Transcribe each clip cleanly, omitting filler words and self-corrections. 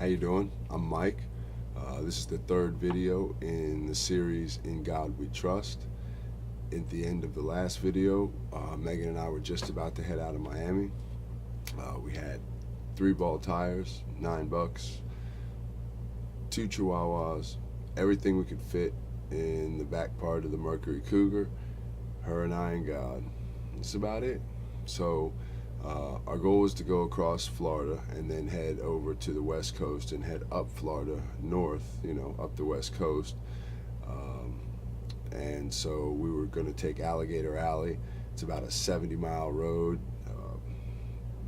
How you doing? I'm Mike. This is the third video in the series In God We Trust. At the end of the last video, Megan and I were just about to head out of Miami. We had 3-ball tires, $9, 2 Chihuahuas, everything we could fit in the back part of the Mercury Cougar, her and I and God. That's about it. So our goal was to go across Florida and then head over to the West Coast and head up Florida north, up the West Coast. And so we were going to take Alligator Alley. It's about a 70-mile road,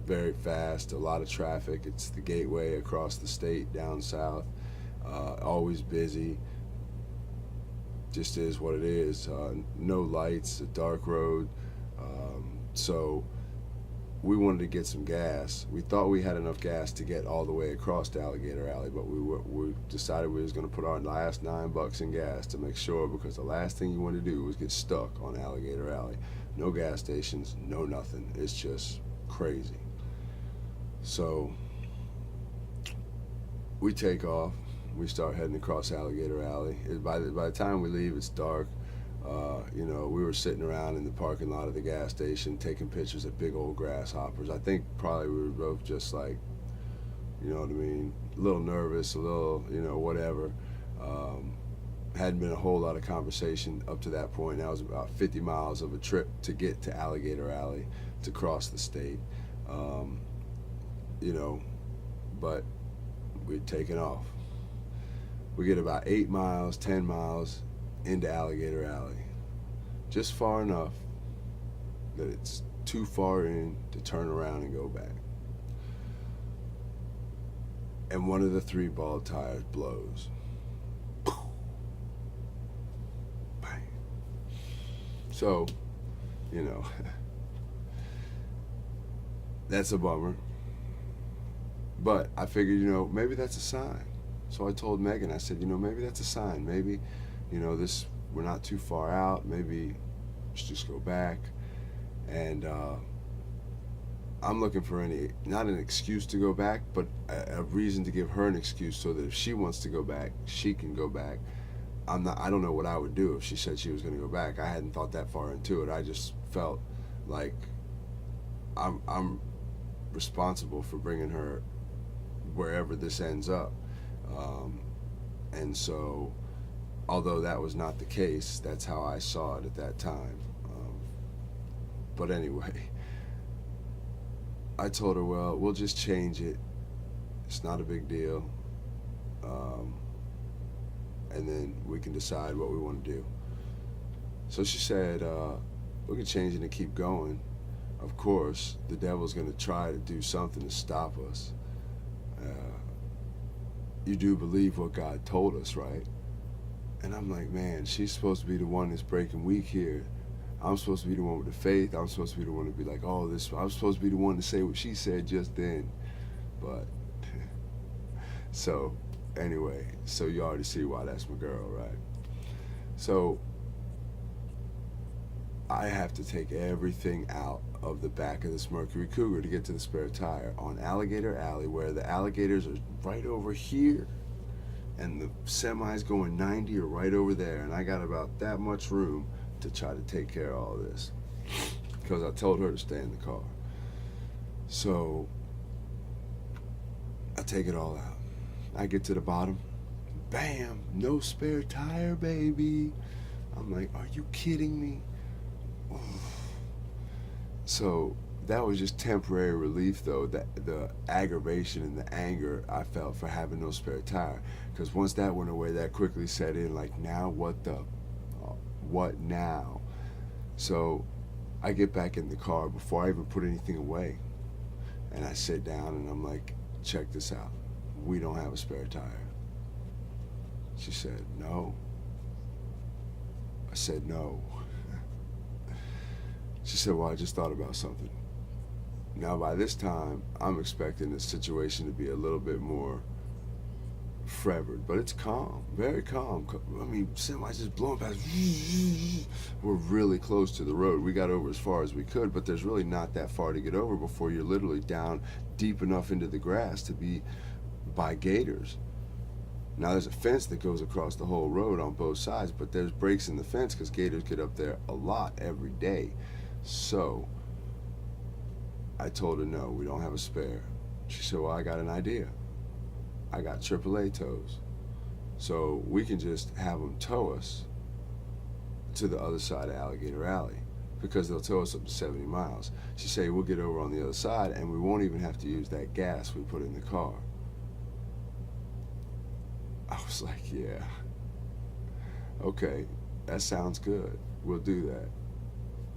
very fast, a lot of traffic. It's the gateway across the state down south, always busy. Just is what it is. No lights, a dark road. So we wanted to get some gas. We thought we had enough gas to get all the way across to Alligator Alley, but we decided we was going to put our last $9 in gas to make sure, because the last thing you want to do was get stuck on Alligator Alley. No gas stations, no nothing. It's just crazy. So we take off. We start heading across Alligator Alley. By the time we leave, it's dark. We were sitting around in the parking lot of the gas station taking pictures of big old grasshoppers. I think probably we were both just like, you know what I mean, a little nervous, a little, whatever. Hadn't been a whole lot of conversation up to that point. That was about 50 miles of a trip to get to Alligator Alley, to cross the state. But we'd taken off. We get about 8 miles, 10 miles into Alligator Alley. Just far enough that it's too far in to turn around and go back. And one of the 3-ball tires blows. Bang. So, that's a bummer. But I figured, maybe that's a sign. So I told Megan, I said, maybe that's a sign. Maybe, we're not too far out. Maybe let's just go back. And I'm looking for not an excuse to go back, but a reason to give her an excuse so that if she wants to go back, she can go back. I don't know what I would do if she said she was going to go back. I hadn't thought that far into it. I just felt like I'm responsible for bringing her wherever this ends up. And so, although that was not the case, that's how I saw it at that time. But anyway, I told her, well, we'll just change it. It's not a big deal. And then we can decide what we want to do. So she said, we can change it and keep going. Of course, the devil's going to try to do something to stop us. You do believe what God told us, right? And I'm like, man, she's supposed to be the one that's breaking weak here. I'm supposed to be the one with the faith. I'm supposed to be the one to be like, oh, I'm supposed to be the one to say what she said just then. But, so, anyway, so you already see why that's my girl, right? So, I have to take everything out of the back of this Mercury Cougar to get to the spare tire on Alligator Alley, where the alligators are right over here and the semi's going 90 or right over there, and I got about that much room to try to take care of all this, because I told her to stay in the car. So I take it all out. I get to the bottom, bam, no spare tire, baby. I'm like, are you kidding me? So that was just temporary relief, though, the aggravation and the anger I felt for having no spare tire. Because once that went away, that quickly set in, like, now what now? So I get back in the car before I even put anything away. And I sit down and I'm like, check this out. We don't have a spare tire. She said, no. I said, no. She said, well, I just thought about something. Now, by this time, I'm expecting the situation to be a little bit more fevered, but it's calm, very calm. I mean, semis just blowing past. We're really close to the road. We got over as far as we could, but there's really not that far to get over before you're literally down deep enough into the grass to be by gators. Now there's a fence that goes across the whole road on both sides, but there's breaks in the fence because gators get up there a lot every day. So I told her, no, we don't have a spare. She said, well, I got an idea. I got AAA tows. So we can just have them tow us to the other side of Alligator Alley because they'll tow us up to 70 miles. She said, we'll get over on the other side and we won't even have to use that gas we put in the car. I was like, yeah, okay, that sounds good. We'll do that.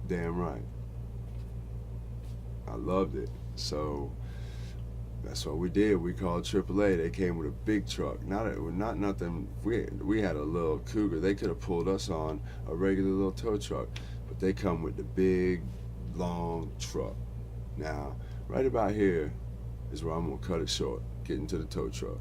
Damn right. I loved it. So that's what we did. We called AAA. They came with a big truck. Not nothing. We had a little Cougar. They could have pulled us on a regular little tow truck, but they come with the big, long truck. Now, right about here is where I'm gonna cut it short. Get into the tow truck.